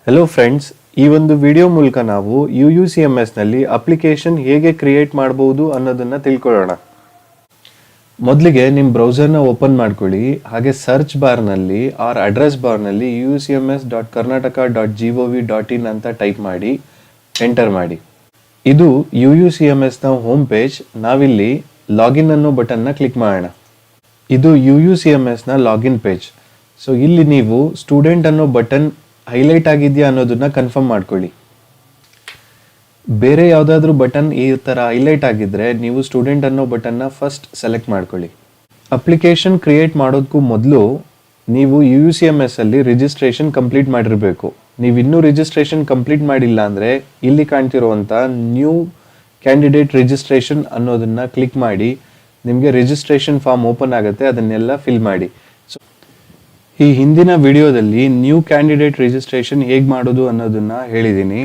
Hello friends, ಈ ಒಂದು video ಮೂಲಕ ನಾವು UUCMS ನಲ್ಲಿ ಅಪ್ಲಿಕೇಶನ್ ಹೇಗೆ ಕ್ರಿಯೇಟ್ ಮಾಡಬಹುದು ಅನ್ನೋದನ್ನ ತಿಳ್ಕೊಳ್ಳೋಣ. ಮೊದಲಿಗೆ ನಿಮ್ಮ ಬ್ರೌಸರ್ನ ಓಪನ್ ಮಾಡ್ಕೊಳ್ಳಿ. ಹಾಗೆ ಸರ್ಚ್ ಬಾರ್ನಲ್ಲಿ ಆರ್ ಅಡ್ರೆಸ್ ಬಾರ್ನಲ್ಲಿ uucms.karnataka.gov.in ಅಂತ ಟೈಪ್ ಮಾಡಿ ಎಂಟರ್ ಮಾಡಿ. ಇದು UUCMS ನ ಹೋಮ್ ಪೇಜ್. ನಾವಿಲ್ಲಿ ಲಾಗಿನ್ ಅನ್ನೋ ಬಟನ್ನ ಕ್ಲಿಕ್ ಮಾಡೋಣ. ಇದು UUCMS ನ ಲಾಗಿನ್ ಪೇಜ್. ಸೊ ಇಲ್ಲಿ ನೀವು ಸ್ಟೂಡೆಂಟ್ ಅನ್ನೋ ಬಟನ್ ಹೈಲೈಟ್ ಆಗಿದೆಯಾ ಅನ್ನೋದನ್ನ ಕನ್ಫರ್ಮ್ ಮಾಡ್ಕೊಳ್ಳಿ. ಬೇರೆ ಯಾವುದಾದ್ರೂ ಬಟನ್ ಈ ಥರ ಹೈಲೈಟ್ ಆಗಿದ್ರೆ ನೀವು ಸ್ಟೂಡೆಂಟ್ ಅನ್ನೋ ಬಟನ್ನ ಫಸ್ಟ್ ಸೆಲೆಕ್ಟ್ ಮಾಡ್ಕೊಳ್ಳಿ. ಅಪ್ಲಿಕೇಶನ್ ಕ್ರಿಯೇಟ್ ಮಾಡೋದಕ್ಕೂ ಮೊದಲು ನೀವು UUCMS ಅಲ್ಲಿ ರಿಜಿಸ್ಟ್ರೇಷನ್ ಕಂಪ್ಲೀಟ್ ಮಾಡಿರಬೇಕು. ನೀವು ಇನ್ನೂ ರಿಜಿಸ್ಟ್ರೇಷನ್ ಕಂಪ್ಲೀಟ್ ಮಾಡಿಲ್ಲ ಅಂದರೆ ಇಲ್ಲಿ ಕಾಣ್ತಿರುವಂಥ ನ್ಯೂ ಕ್ಯಾಂಡಿಡೇಟ್ ರಿಜಿಸ್ಟ್ರೇಷನ್ ಅನ್ನೋದನ್ನ ಕ್ಲಿಕ್ ಮಾಡಿ ನಿಮಗೆ ರಿಜಿಸ್ಟ್ರೇಷನ್ ಫಾರ್ಮ್ ಓಪನ್ ಆಗುತ್ತೆ. ಅದನ್ನೆಲ್ಲ ಫಿಲ್ ಮಾಡಿ. ಈ ಹಿಂದಿನ ವಿಡಿಯೋದಲ್ಲಿ ನ್ಯೂ ಕ್ಯಾಂಡಿಡೇಟ್ ರಿಜಿಸ್ಟ್ರೇಷನ್ ಹೇಗೆ ಮಾಡೋದು ಅನ್ನೋದನ್ನ ಹೇಳಿದ್ದೀನಿ.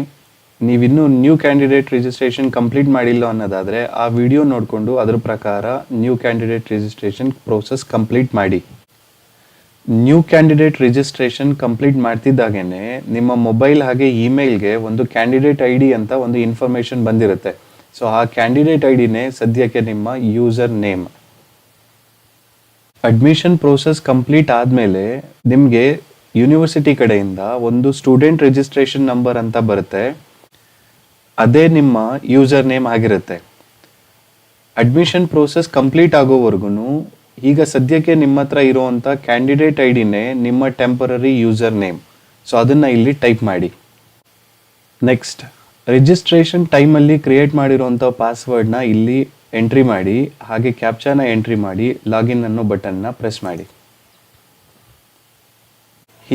ನೀವಿನ್ನೂ ನ್ಯೂ ಕ್ಯಾಂಡಿಡೇಟ್ ರಿಜಿಸ್ಟ್ರೇಷನ್ ಕಂಪ್ಲೀಟ್ ಮಾಡಿಲ್ಲ ಅನ್ನೋದಾದರೆ ಆ ವಿಡಿಯೋ ನೋಡಿಕೊಂಡು ಅದರ ಪ್ರಕಾರ new candidate registration process complete ಮಾಡಿ. ನ್ಯೂ ಕ್ಯಾಂಡಿಡೇಟ್ ರಿಜಿಸ್ಟ್ರೇಷನ್ ಕಂಪ್ಲೀಟ್ ಮಾಡ್ತಿದ್ದಾಗೇನೆ ನಿಮ್ಮ ಮೊಬೈಲ್ ಹಾಗೆ ಇಮೇಲ್ಗೆ ಒಂದು ಕ್ಯಾಂಡಿಡೇಟ್ ID ಅಂತ ಒಂದು ಇನ್ಫಾರ್ಮೇಷನ್ ಬಂದಿರುತ್ತೆ. ಸೊ ಆ ಕ್ಯಾಂಡಿಡೇಟ್ IDನೇ ಸದ್ಯಕ್ಕೆ ನಿಮ್ಮ user name. Admission process complete ಆದಮೇಲೆ ನಿಮಗೆ ಯೂನಿವರ್ಸಿಟಿ ಕಡೆಯಿಂದ ಒಂದು ಸ್ಟೂಡೆಂಟ್ ರಿಜಿಸ್ಟ್ರೇಷನ್ ನಂಬರ್ ಅಂತ ಬರುತ್ತೆ. ಅದೇ ನಿಮ್ಮ ಯೂಸರ್ ನೇಮ್ ಆಗಿರುತ್ತೆ. ಅಡ್ಮಿಷನ್ ಪ್ರೋಸೆಸ್ ಕಂಪ್ಲೀಟ್ ಆಗೋವರೆಗೂ ಈಗ ಸದ್ಯಕ್ಕೆ ನಿಮ್ಮ ಹತ್ರ ಇರುವಂಥ ಕ್ಯಾಂಡಿಡೇಟ್ IDನೇ ನಿಮ್ಮ ಟೆಂಪರರಿ ಯೂಸರ್ ನೇಮ್. ಸೊ ಅದನ್ನು ಇಲ್ಲಿ ಟೈಪ್ ಮಾಡಿ. ನೆಕ್ಸ್ಟ್, ರಿಜಿಸ್ಟ್ರೇಷನ್ ಟೈಮಲ್ಲಿ ಕ್ರಿಯೇಟ್ ಮಾಡಿರುವಂಥ ಪಾಸ್ವರ್ಡ್ನ ಇಲ್ಲಿ ಎಂಟ್ರಿ ಮಾಡಿ. ಹಾಗೆ ಕ್ಯಾಪ್ಚಾನ ಎಂಟ್ರಿ ಮಾಡಿ ಲಾಗಿನ್ ಅನ್ನೋ ಬಟನ್ನ ಪ್ರೆಸ್ ಮಾಡಿ.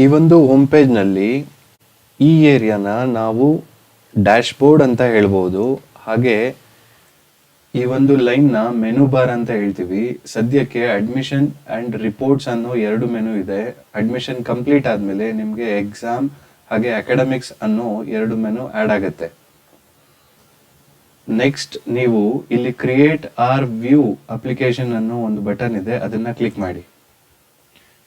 ಈ ಒಂದು ಹೋಮ್ ಪೇಜ್ನಲ್ಲಿ ಈ ಏರಿಯಾನ ನಾವು ಡ್ಯಾಶ್ ಬೋರ್ಡ್ ಅಂತ ಹೇಳ್ಬೋದು. ಹಾಗೆ ಈ ಒಂದು ಲೈನ್ನ ಮೆನು ಬಾರ್ ಅಂತ ಹೇಳ್ತೀವಿ. ಸದ್ಯಕ್ಕೆ ಅಡ್ಮಿಷನ್ ಆ್ಯಂಡ್ ರಿಪೋರ್ಟ್ಸ್ ಅನ್ನೋ 2 ಮೆನು ಇದೆ. ಅಡ್ಮಿಷನ್ ಕಂಪ್ಲೀಟ್ ಆದಮೇಲೆ ನಿಮಗೆ ಎಕ್ಸಾಮ್ ಹಾಗೆ ಅಕಾಡೆಮಿಕ್ಸ್ ಅನ್ನೋ 2 ಮೆನು ಆ್ಯಡ್ ಆಗುತ್ತೆ. ನೆಕ್ಸ್ಟ್, ನೀವು ಇಲ್ಲಿ ಕ್ರಿಯೇಟ್ ಆರ್ ವ್ಯೂ ಅಪ್ಲಿಕೇಶನ್ ಅನ್ನೋ ಒಂದು ಬಟನ್ ಇದೆ, ಅದನ್ನ ಕ್ಲಿಕ್ ಮಾಡಿ.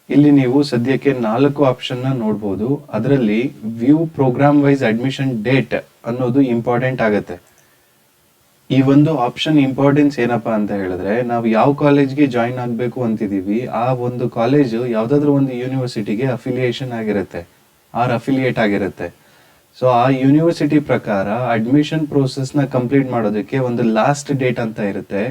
ಇಲ್ಲಿ ನೀವು ಸದ್ಯಕ್ಕೆ 4 ಆಪ್ಷನ್ನ ನೋಡ್ಬೋದು. ಅದರಲ್ಲಿ view program wise admission date ಅನ್ನೋದು ಇಂಪಾರ್ಟೆಂಟ್ ಆಗುತ್ತೆ. ಈ ಒಂದು ಆಪ್ಷನ್ ಇಂಪಾರ್ಟೆನ್ಸ್ ಏನಪ್ಪಾ ಅಂತ ಹೇಳಿದ್ರೆ, ನಾವು ಯಾವ ಕಾಲೇಜ್ಗೆ ಜಾಯಿನ್ ಆಗಬೇಕು ಅಂತಿದೀವಿ ಆ ಒಂದು ಕಾಲೇಜು ಯಾವುದಾದ್ರೂ ಒಂದು ಯೂನಿವರ್ಸಿಟಿಗೆ ಅಫಿಲಿಯೇಷನ್ ಆಗಿರುತ್ತೆ, ಅಫಿಲಿಯೇಟ್ ಆಗಿರುತ್ತೆ. ಸೊ ಆ ಯೂನಿವರ್ಸಿಟಿ ಪ್ರಕಾರ ಅಡ್ಮಿಷನ್ ಪ್ರೋಸೆಸ್ನ ಕಂಪ್ಲೀಟ್ ಮಾಡೋದಕ್ಕೆ ಒಂದು ಲಾಸ್ಟ್ ಡೇಟ್ ಅಂತ ಇರುತ್ತೆ.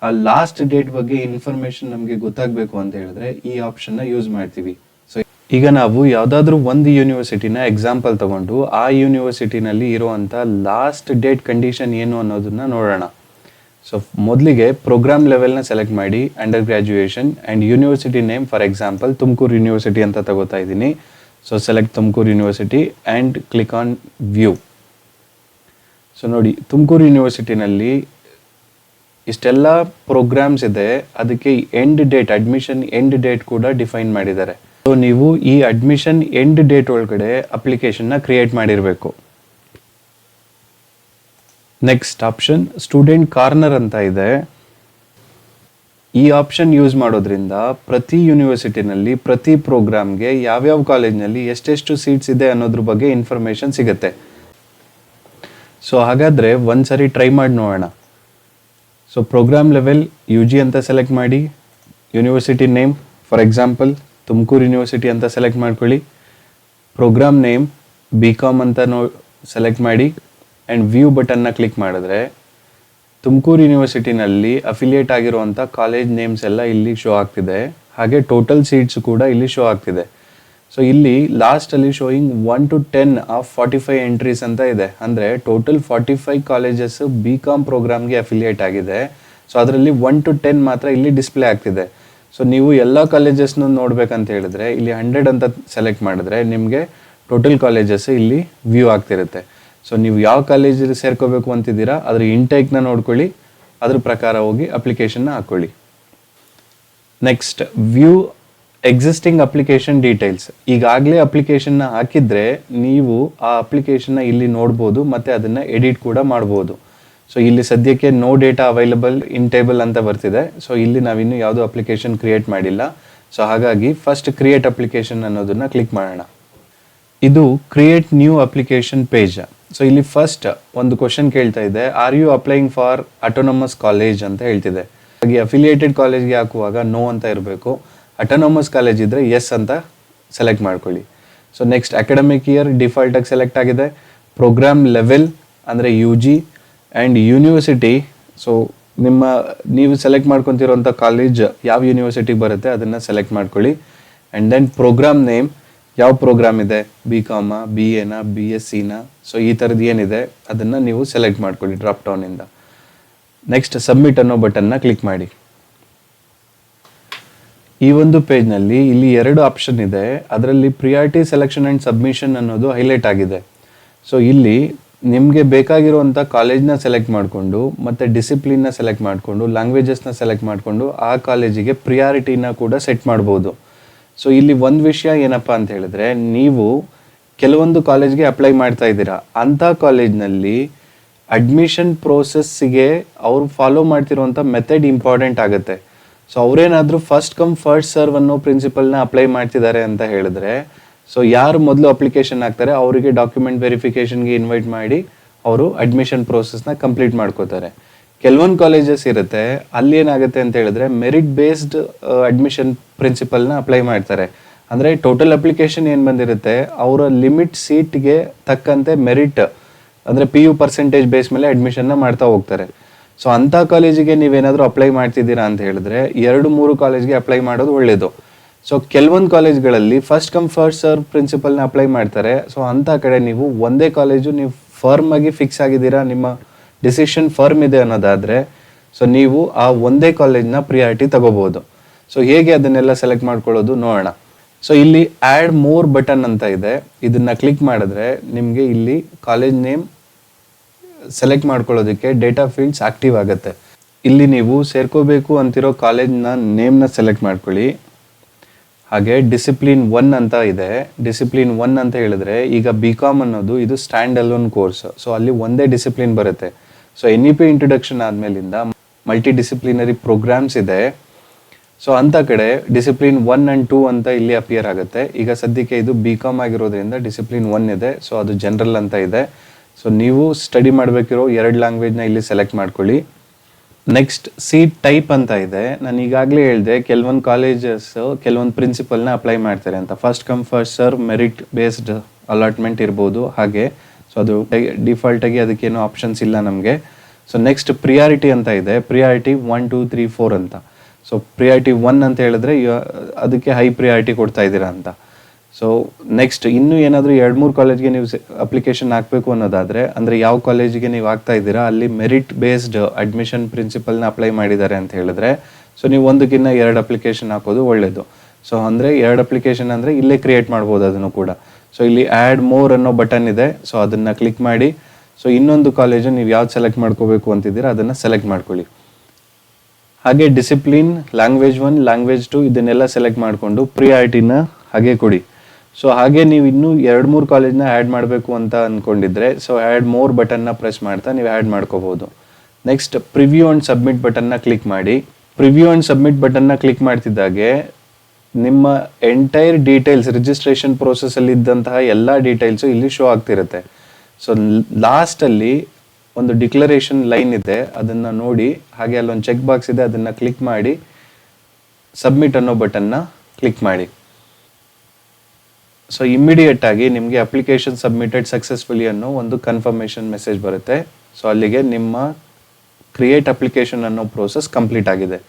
ಆ ಲಾಸ್ಟ್ ಡೇಟ್ ಬಗ್ಗೆ ಇನ್ಫಾರ್ಮೇಶನ್ ನಮಗೆ ಗೊತ್ತಾಗಬೇಕು ಅಂತ ಹೇಳಿದ್ರೆ ಈ ಆಪ್ಷನ್ನ ಯೂಸ್ ಮಾಡ್ತೀವಿ. ಸೊ ಈಗ ನಾವು ಯಾವುದಾದ್ರೂ ಒಂದು ಯೂನಿವರ್ಸಿಟಿನ ಎಕ್ಸಾಂಪಲ್ ತಗೊಂಡು ಆ ಯೂನಿವರ್ಸಿಟಿನಲ್ಲಿ ಇರುವಂಥ ಲಾಸ್ಟ್ ಡೇಟ್ ಕಂಡೀಷನ್ ಏನು ಅನ್ನೋದನ್ನ ನೋಡೋಣ. ಸೊ ಮೊದಲಿಗೆ ಪ್ರೋಗ್ರಾಮ್ ಲೆವೆಲ್ನ ಸೆಲೆಕ್ಟ್ ಮಾಡಿ, under graduation and university name. For example Tumakuru university ಅಂತ ತಗೋತಾ ಇದ್ದೀನಿ. So select Tumakuru university and click on view. So ನೋಡಿ, ತುಮಕೂರು ಯೂನಿವರ್ಸಿಟಿನಲ್ಲಿ ಇಷ್ಟೆಲ್ಲ ಪ್ರೋಗ್ರಾಮ್ಸ್ ಇದೆ. ಅದಕ್ಕೆ end date, admission end date ಕೂಡ ಡಿಫೈನ್ ಮಾಡಿದ್ದಾರೆ. ಸೊ ನೀವು ಈ ಅಡ್ಮಿಷನ್ ಎಂಡ್ ಡೇಟ್ ಒಳಗಡೆ ಅಪ್ಲಿಕೇಶನ್ನ ಕ್ರಿಯೇಟ್ ಮಾಡಿರಬೇಕು. ನೆಕ್ಸ್ಟ್ ಆಪ್ಷನ್ ಸ್ಟೂಡೆಂಟ್ ಕಾರ್ನರ್ ಅಂತ ಇದೆ. ಈ ಆಪ್ಷನ್ ಯೂಸ್ ಮಾಡೋದ್ರಿಂದ ಪ್ರತಿ ಯೂನಿವರ್ಸಿಟಿನಲ್ಲಿ ಪ್ರತಿ ಪ್ರೋಗ್ರಾಮ್ಗೆ ಯಾವ್ಯಾವ ಕಾಲೇಜ್ನಲ್ಲಿ ಎಷ್ಟೆಷ್ಟು ಸೀಟ್ಸ್ ಇದೆ ಅನ್ನೋದ್ರ ಬಗ್ಗೆ ಇನ್ಫಾರ್ಮೇಷನ್ ಸಿಗುತ್ತೆ. ಸೊ ಹಾಗಾದರೆ ಒಂದ್ಸರಿ ಟ್ರೈ ಮಾಡಿ ನೋಡೋಣ. ಸೊ ಪ್ರೋಗ್ರಾಮ್ ಲೆವೆಲ್ UG ಅಂತ ಸೆಲೆಕ್ಟ್ ಮಾಡಿ, university name for example Tumakuru university ಅಂತ ಸೆಲೆಕ್ಟ್ ಮಾಡ್ಕೊಳ್ಳಿ. ಪ್ರೋಗ್ರಾಮ್ ನೇಮ್ BCom ಅಂತ ಸೆಲೆಕ್ಟ್ ಮಾಡಿ ಆ್ಯಂಡ್ ವ್ಯೂ ಬಟನ್ನ ಕ್ಲಿಕ್ ಮಾಡಿದ್ರೆ ತುಮಕೂರು ಯೂನಿವರ್ಸಿಟಿನಲ್ಲಿ ಅಫಿಲಿಯೇಟ್ ಆಗಿರುವಂಥ ಕಾಲೇಜ್ ನೇಮ್ಸ್ ಎಲ್ಲ ಇಲ್ಲಿ ಶೋ ಆಗ್ತಿದೆ. ಹಾಗೆ ಟೋಟಲ್ ಸೀಟ್ಸ್ ಕೂಡ ಇಲ್ಲಿ ಶೋ ಆಗ್ತಿದೆ. ಸೊ ಇಲ್ಲಿ ಲಾಸ್ಟಲ್ಲಿ ಶೋಯಿಂಗ್ 1 to 10 ಆಫ್ 45 ಎಂಟ್ರೀಸ್ ಅಂತ ಇದೆ. ಅಂದರೆ ಟೋಟಲ್ 45 ಕಾಲೇಜಸ್ BCom ಪ್ರೋಗ್ರಾಮ್ಗೆ ಅಫಿಲಿಯೇಟ್ ಆಗಿದೆ. ಸೊ ಅದರಲ್ಲಿ 1 to 10 ಮಾತ್ರ ಇಲ್ಲಿ ಡಿಸ್ಪ್ಲೇ ಆಗ್ತಿದೆ. ಸೊ ನೀವು ಎಲ್ಲ ಕಾಲೇಜಸ್ನ ನೋಡ್ಬೇಕಂತ ಹೇಳಿದ್ರೆ ಇಲ್ಲಿ 100 ಅಂತ ಸೆಲೆಕ್ಟ್ ಮಾಡಿದ್ರೆ ನಿಮಗೆ ಟೋಟಲ್ ಕಾಲೇಜಸ್ ಇಲ್ಲಿ ವ್ಯೂ ಆಗ್ತಿರುತ್ತೆ. ಸೊ ನೀವು ಯಾವ ಕಾಲೇಜಲ್ಲಿ ಸೇರ್ಕೋಬೇಕು ಅಂತಿದ್ದೀರಾ ಅದ್ರ ಇಂಟೇಕ್ನ ನೋಡ್ಕೊಳ್ಳಿ, ಅದ್ರ ಪ್ರಕಾರ ಹೋಗಿ ಅಪ್ಲಿಕೇಶನ್ನ ಹಾಕ್ಕೊಳ್ಳಿ. Next, view existing application details. ಈಗಾಗಲೇ ಅಪ್ಲಿಕೇಶನ್ನ ಹಾಕಿದ್ರೆ ನೀವು ಆ ಅಪ್ಲಿಕೇಶನ್ನ ಇಲ್ಲಿ ನೋಡ್ಬೋದು ಮತ್ತು ಅದನ್ನು ಎಡಿಟ್ ಕೂಡ ಮಾಡ್ಬೋದು. ಸೊ ಇಲ್ಲಿ ಸದ್ಯಕ್ಕೆ no data available in table ಅಂತ ಬರ್ತಿದೆ. ಸೊ ಇಲ್ಲಿ ನಾವಿನ್ನೂ ಯಾವುದೂ ಅಪ್ಲಿಕೇಶನ್ ಕ್ರಿಯೇಟ್ ಮಾಡಿಲ್ಲ. ಸೊ ಹಾಗಾಗಿ ಫಸ್ಟ್ ಕ್ರಿಯೇಟ್ ಅಪ್ಲಿಕೇಶನ್ ಅನ್ನೋದನ್ನ ಕ್ಲಿಕ್ ಮಾಡೋಣ. ಇದು create new application page. So ಇಲ್ಲಿ ಫಸ್ಟ್ ಒಂದು ಕ್ವಶನ್ ಕೇಳ್ತಾ ಇದೆ, are you applying for autonomous college ಅಂತ ಹೇಳ್ತಿದೆ. ಹಾಗೆ ಅಫಿಲಿಯೇಟೆಡ್ ಕಾಲೇಜ್ಗೆ ಹಾಕುವಾಗ ನೋ ಅಂತ ಇರಬೇಕು, ಅಟೋನಮಸ್ ಕಾಲೇಜ್ ಇದ್ದರೆ ಎಸ್ ಅಂತ ಸೆಲೆಕ್ಟ್ ಮಾಡ್ಕೊಳ್ಳಿ. ಸೊ ನೆಕ್ಸ್ಟ್ ಅಕಾಡೆಮಿಕ್ ಇಯರ್ ಡಿಫಾಲ್ಟಾಗಿ ಸೆಲೆಕ್ಟ್ ಆಗಿದೆ. ಪ್ರೋಗ್ರಾಮ್ ಲೆವೆಲ್ ಅಂದರೆ UG ಆ್ಯಂಡ್ ಯೂನಿವರ್ಸಿಟಿ. ಸೊ ನೀವು ಸೆಲೆಕ್ಟ್ ಮಾಡ್ಕೊತಿರೋಂಥ ಕಾಲೇಜ್ ಯಾವ ಯೂನಿವರ್ಸಿಟಿಗೆ ಬರುತ್ತೆ ಅದನ್ನು ಸೆಲೆಕ್ಟ್ ಮಾಡ್ಕೊಳ್ಳಿ. ಆ್ಯಂಡ್ ದೆನ್ ಪ್ರೋಗ್ರಾಮ್ ನೇಮ್, ಯಾವ ಪ್ರೋಗ್ರಾಮ್ ಇದೆ, BCom, BA, BSc. ಸೊ ಈ ಥರದ್ದು ಏನಿದೆ ಅದನ್ನು ನೀವು ಸೆಲೆಕ್ಟ್ ಮಾಡ್ಕೊಳ್ಳಿ ಡ್ರಾಪ್ ಡೌನಿಂದ. ನೆಕ್ಸ್ಟ್ ಸಬ್ಮಿಟ್ ಅನ್ನೋ ಬಟನ್ನ ಕ್ಲಿಕ್ ಮಾಡಿ. ಈ ಒಂದು ಪೇಜ್ನಲ್ಲಿ ಇಲ್ಲಿ 2 ಆಪ್ಷನ್ ಇದೆ. ಅದರಲ್ಲಿ ಪ್ರಿಯಾರಿಟಿ ಸೆಲೆಕ್ಷನ್ ಆ್ಯಂಡ್ ಸಬ್ಮಿಷನ್ ಅನ್ನೋದು ಹೈಲೈಟ್ ಆಗಿದೆ. ಸೊ ಇಲ್ಲಿ ನಿಮಗೆ ಬೇಕಾಗಿರುವಂಥ ಕಾಲೇಜ್ನ ಸೆಲೆಕ್ಟ್ ಮಾಡಿಕೊಂಡು ಮತ್ತು ಡಿಸಿಪ್ಲಿನ್ನ ಸೆಲೆಕ್ಟ್ ಮಾಡಿಕೊಂಡು ಲ್ಯಾಂಗ್ವೇಜಸ್ನ ಸೆಲೆಕ್ಟ್ ಮಾಡಿಕೊಂಡು ಆ ಕಾಲೇಜಿಗೆ ಪ್ರಿಯಾರಿಟಿನ ಕೂಡ ಸೆಟ್ ಮಾಡ್ಬೋದು. ಸೊ ಇಲ್ಲಿ ಒಂದು ವಿಷಯ ಏನಪ್ಪ ಅಂತ ಹೇಳಿದ್ರೆ, ನೀವು ಕೆಲವೊಂದು ಕಾಲೇಜ್ಗೆ ಅಪ್ಲೈ ಮಾಡ್ತಾ ಇದ್ದೀರಾ, ಅಂಥ ಕಾಲೇಜ್ನಲ್ಲಿ ಅಡ್ಮಿಷನ್ ಪ್ರೋಸೆಸ್ಸಿಗೆ ಅವರು ಫಾಲೋ ಮಾಡ್ತಿರುವಂಥ ಮೆಥಡ್ ಇಂಪಾರ್ಟೆಂಟ್ ಆಗುತ್ತೆ. ಸೊ ಅವರೇನಾದರೂ ಫಸ್ಟ್ ಕಮ್ ಫಸ್ಟ್ ಸರ್ವ್ ಅನ್ನೋ ಪ್ರಿನ್ಸಿಪಲ್ನ ಅಪ್ಲೈ ಮಾಡ್ತಿದ್ದಾರೆ ಅಂತ ಹೇಳಿದ್ರೆ, ಸೊ ಯಾರು ಮೊದಲು ಅಪ್ಲಿಕೇಶನ್ ಹಾಕ್ತಾರೆ ಅವರಿಗೆ ಡಾಕ್ಯುಮೆಂಟ್ ವೆರಿಫಿಕೇಷನ್ಗೆ ಇನ್ವೈಟ್ ಮಾಡಿ ಅವರು ಅಡ್ಮಿಷನ್ ಪ್ರೋಸೆಸ್ನ ಕಂಪ್ಲೀಟ್ ಮಾಡ್ಕೋತಾರೆ. ಕೆಲವೊಂದು ಕಾಲೇಜಸ್ ಇರುತ್ತೆ, ಅಲ್ಲಿ ಏನಾಗುತ್ತೆ ಅಂತ ಹೇಳಿದ್ರೆ ಮೆರಿಟ್ ಬೇಸ್ಡ್ ಅಡ್ಮಿಷನ್ ಪ್ರಿನ್ಸಿಪಲ್ನ ಅಪ್ಲೈ ಮಾಡ್ತಾರೆ. ಅಂದರೆ ಟೋಟಲ್ ಅಪ್ಲಿಕೇಶನ್ ಏನು ಬಂದಿರುತ್ತೆ ಅವರ ಲಿಮಿಟ್ ಸೀಟ್ಗೆ ತಕ್ಕಂತೆ ಮೆರಿಟ್ ಅಂದರೆ PU ಪರ್ಸೆಂಟೇಜ್ ಬೇಸ್ ಮೇಲೆ ಅಡ್ಮಿಷನ್ನ ಮಾಡ್ತಾ ಹೋಗ್ತಾರೆ. ಸೊ ಅಂಥ ಕಾಲೇಜಿಗೆ ನೀವೇನಾದರೂ ಅಪ್ಲೈ ಮಾಡ್ತಿದ್ದೀರಾ ಅಂತ ಹೇಳಿದ್ರೆ 2-3 ಕಾಲೇಜ್ಗೆ ಅಪ್ಲೈ ಮಾಡೋದು ಒಳ್ಳೆಯದು. ಸೊ ಕೆಲವೊಂದು ಕಾಲೇಜ್ಗಳಲ್ಲಿ ಫಸ್ಟ್ ಕಮ್ ಫಸ್ಟ್ ಸರ್ವ್ ಪ್ರಿನ್ಸಿಪಲ್ನ ಅಪ್ಲೈ ಮಾಡ್ತಾರೆ. ಸೊ ಅಂಥ ಕಡೆ ನೀವು ಒಂದೇ ಕಾಲೇಜು ನೀವು ಫರ್ಮ್ ಆಗಿ ಫಿಕ್ಸ್ ಆಗಿದ್ದೀರಾ, ನಿಮ್ಮ ಡಿಸಿಷನ್ ಫರ್ಮ್ ಇದೆ ಅನ್ನೋದಾದರೆ ಸೊ ನೀವು ಆ ಒಂದೇ ಕಾಲೇಜ್ನ ಪ್ರಿಯಾರಿಟಿ ತಗೋಬೋದು. ಸೊ ಹೇಗೆ ಅದನ್ನೆಲ್ಲ ಸೆಲೆಕ್ಟ್ ಮಾಡ್ಕೊಳ್ಳೋದು ನೋಡೋಣ. ಸೊ ಇಲ್ಲಿ ಆ್ಯಡ್ ಮೋರ್ ಬಟನ್ ಅಂತ ಇದೆ, ಇದನ್ನು ಕ್ಲಿಕ್ ಮಾಡಿದ್ರೆ ನಿಮಗೆ ಇಲ್ಲಿ ಕಾಲೇಜ್ ನೇಮ್ ಸೆಲೆಕ್ಟ್ ಮಾಡ್ಕೊಳ್ಳೋದಕ್ಕೆ ಡೇಟಾ ಫೀಲ್ಡ್ಸ್ ಆಕ್ಟಿವ್ ಆಗುತ್ತೆ. ಇಲ್ಲಿ ನೀವು ಸೇರ್ಕೋಬೇಕು ಅಂತಿರೋ ಕಾಲೇಜ್ನ ನೇಮ್ನ ಸೆಲೆಕ್ಟ್ ಮಾಡ್ಕೊಳ್ಳಿ. ಹಾಗೆ ಡಿಸಿಪ್ಲಿನ್ 1 ಅಂತ ಇದೆ. ಡಿಸಿಪ್ಲಿನ್ 1 ಅಂತ ಹೇಳಿದ್ರೆ ಈಗ BCom ಅನ್ನೋದು ಇದು ಸ್ಟ್ಯಾಂಡ್ ಅಲೋನ್ ಕೋರ್ಸ್. ಸೊ ಅಲ್ಲಿ ಒಂದೇ ಡಿಸಿಪ್ಲಿನ್ ಬರುತ್ತೆ. ಸೊ NEP ಇಂಟ್ರೊಡಕ್ಷನ್ ಆದಮೇಲಿಂದ ಮಲ್ಟಿ ಡಿಸಿಪ್ಲಿನರಿ ಪ್ರೋಗ್ರಾಮ್ಸ್ ಇದೆ. ಸೊ ಅಂಥ ಕಡೆ ಡಿಸಿಪ್ಲಿನ್ 1 ಆ್ಯಂಡ್ 2 ಅಂತ ಇಲ್ಲಿ ಅಪಿಯರ್ ಆಗುತ್ತೆ. ಈಗ ಸದ್ಯಕ್ಕೆ ಇದು BCom ಆಗಿರೋದ್ರಿಂದ ಡಿಸಿಪ್ಲಿನ್ 1 ಇದೆ. ಸೊ ಅದು ಜನರಲ್ ಅಂತ ಇದೆ. ಸೊ ನೀವು ಸ್ಟಡಿ ಮಾಡಬೇಕಿರೋ 2 ಲ್ಯಾಂಗ್ವೇಜ್ನ ಇಲ್ಲಿ ಸೆಲೆಕ್ಟ್ ಮಾಡ್ಕೊಳ್ಳಿ. ನೆಕ್ಸ್ಟ್ ಸೀಟ್ ಟೈಪ್ ಅಂತ ಇದೆ. ನಾನು ಈಗಾಗಲೇ ಹೇಳಿದೆ ಕೆಲವೊಂದು ಕಾಲೇಜಸ್ ಕೆಲವೊಂದು ಪ್ರಿನ್ಸಿಪಲ್ನ ಅಪ್ಲೈ ಮಾಡ್ತಾರೆ ಅಂತ. First come first serve merit based allotment ಇರ್ಬೋದು ಹಾಗೆ. ಸೊ ಅದು ಡಿಫಾಲ್ಟಾಗಿ ಅದಕ್ಕೇನು ಆಪ್ಷನ್ಸ್ ಇಲ್ಲ ನಮಗೆ. ಸೊ ನೆಕ್ಸ್ಟ್ ಪ್ರಿಯಾರಿಟಿ ಅಂತ ಇದೆ. ಪ್ರಿಯಾರಿಟಿ 1, 2, 3, 4 ಅಂತ. ಸೊ ಪ್ರಿಯಾರಿಟಿ 1 ಅಂತ ಹೇಳಿದ್ರೆ ಅದಕ್ಕೆ ಹೈ ಪ್ರಿಯಾರಿಟಿ ಕೊಡ್ತಾ ಇದ್ದೀರಾ ಅಂತ. ಸೊ ನೆಕ್ಸ್ಟ್ ಇನ್ನೂ ಏನಾದರೂ 2-3 ಕಾಲೇಜ್ಗೆ ನೀವು ಅಪ್ಲಿಕೇಶನ್ ಹಾಕಬೇಕು ಅನ್ನೋದಾದರೆ, ಅಂದರೆ ಯಾವ ಕಾಲೇಜಿಗೆ ನೀವು ಹಾಕ್ತಾ ಇದ್ದೀರಾ ಅಲ್ಲಿ ಮೆರಿಟ್ ಬೇಸ್ಡ್ ಅಡ್ಮಿಷನ್ ಪ್ರಿನ್ಸಿಪಲ್ನ ಅಪ್ಲೈ ಮಾಡಿದ್ದಾರೆ ಅಂತ ಹೇಳಿದ್ರೆ ಸೊ ನೀವು ಒಂದಕ್ಕಿಂತ 2 ಅಪ್ಲಿಕೇಶನ್ ಹಾಕೋದು ಒಳ್ಳೆಯದು. ಸೊ ಅಂದರೆ 2 ಅಪ್ಲಿಕೇಶನ್ ಅಂದರೆ ಇಲ್ಲೇ ಕ್ರಿಯೇಟ್ ಮಾಡ್ಬೋದು ಅದನ್ನು ಕೂಡ. ಸೊ ಇಲ್ಲಿ ಆ್ಯಡ್ ಮೋರ್ ಅನ್ನೋ ಬಟನ್ ಇದೆ. ಸೊ ಅದನ್ನು ಕ್ಲಿಕ್ ಮಾಡಿ. ಸೊ ಇನ್ನೊಂದು ಕಾಲೇಜು ನೀವು ಯಾವ್ದು ಸೆಲೆಕ್ಟ್ ಮಾಡ್ಕೋಬೇಕು ಅಂತಿದ್ದೀರಾ ಅದನ್ನು ಸೆಲೆಕ್ಟ್ ಮಾಡ್ಕೊಳ್ಳಿ. ಹಾಗೆ ಡಿಸಿಪ್ಲಿನ್, ಲ್ಯಾಂಗ್ವೇಜ್ 1, ಲ್ಯಾಂಗ್ವೇಜ್ 2 ಇದನ್ನೆಲ್ಲ ಸೆಲೆಕ್ಟ್ ಮಾಡಿಕೊಂಡು ಪ್ರಿಯಾರಿಟಿನ ಹಾಗೆ ಕೊಡಿ. ಸೊ ಹಾಗೆ ನೀವು ಇನ್ನೂ 2-3 ಕಾಲೇಜ್ನ ಆ್ಯಡ್ ಮಾಡಬೇಕು ಅಂತ ಅಂದ್ಕೊಂಡಿದ್ರೆ ಸೊ ಆ್ಯಡ್ ಮೋರ್ ಬಟನ್ನ ಪ್ರೆಸ್ ಮಾಡ್ತಾ ನೀವು ಆ್ಯಡ್ ಮಾಡ್ಕೋಬೋದು. ನೆಕ್ಸ್ಟ್ ಪ್ರಿವ್ಯೂ ಆ್ಯಂಡ್ ಸಬ್ಮಿಟ್ ಬಟನ್ನ ಕ್ಲಿಕ್ ಮಾಡಿ. ಪ್ರಿವ್ಯೂ ಆ್ಯಂಡ್ ಸಬ್ಮಿಟ್ ಬಟನ್ನ ಕ್ಲಿಕ್ ಮಾಡ್ತಿದ್ದಾಗೆ ನಿಮ್ಮ ಎಂಟೈರ್ ಡೀಟೇಲ್ಸ್ ರಿಜಿಸ್ಟ್ರೇಷನ್ ಪ್ರೋಸೆಸ್ಸಲ್ಲಿ ಇದ್ದಂತಹ ಎಲ್ಲ ಡೀಟೇಲ್ಸು ಇಲ್ಲಿ ಶೋ ಆಗ್ತಿರುತ್ತೆ. ಸೊ ಲಾಸ್ಟಲ್ಲಿ ಒಂದು ಡಿಕ್ಲರೇಷನ್ ಲೈನ್ ಇದೆ, ಅದನ್ನು ನೋಡಿ. ಹಾಗೆ ಅಲ್ಲೊಂದು ಚೆಕ್ ಬಾಕ್ಸ್ ಇದೆ, ಅದನ್ನು ಕ್ಲಿಕ್ ಮಾಡಿ ಸಬ್ಮಿಟ್ ಅನ್ನೋ ಬಟನ್ನ ಕ್ಲಿಕ್ ಮಾಡಿ. ಸೊ ಇಮ್ಮಿಡಿಯೇಟ್ ಆಗಿ ನಿಮಗೆ ಅಪ್ಲಿಕೇಶನ್ ಸಬ್ಮಿಟೆಡ್ ಸಕ್ಸಸ್ಫುಲಿ ಅನ್ನೋ ಒಂದು ಕನ್ಫರ್ಮೇಷನ್ ಮೆಸೇಜ್ ಬರುತ್ತೆ. ಸೊ ಅಲ್ಲಿಗೆ ನಿಮ್ಮ ಕ್ರಿಯೇಟ್ ಅಪ್ಲಿಕೇಶನ್ ಅನ್ನೋ ಪ್ರೋಸೆಸ್ ಕಂಪ್ಲೀಟ್ ಆಗಿದೆ.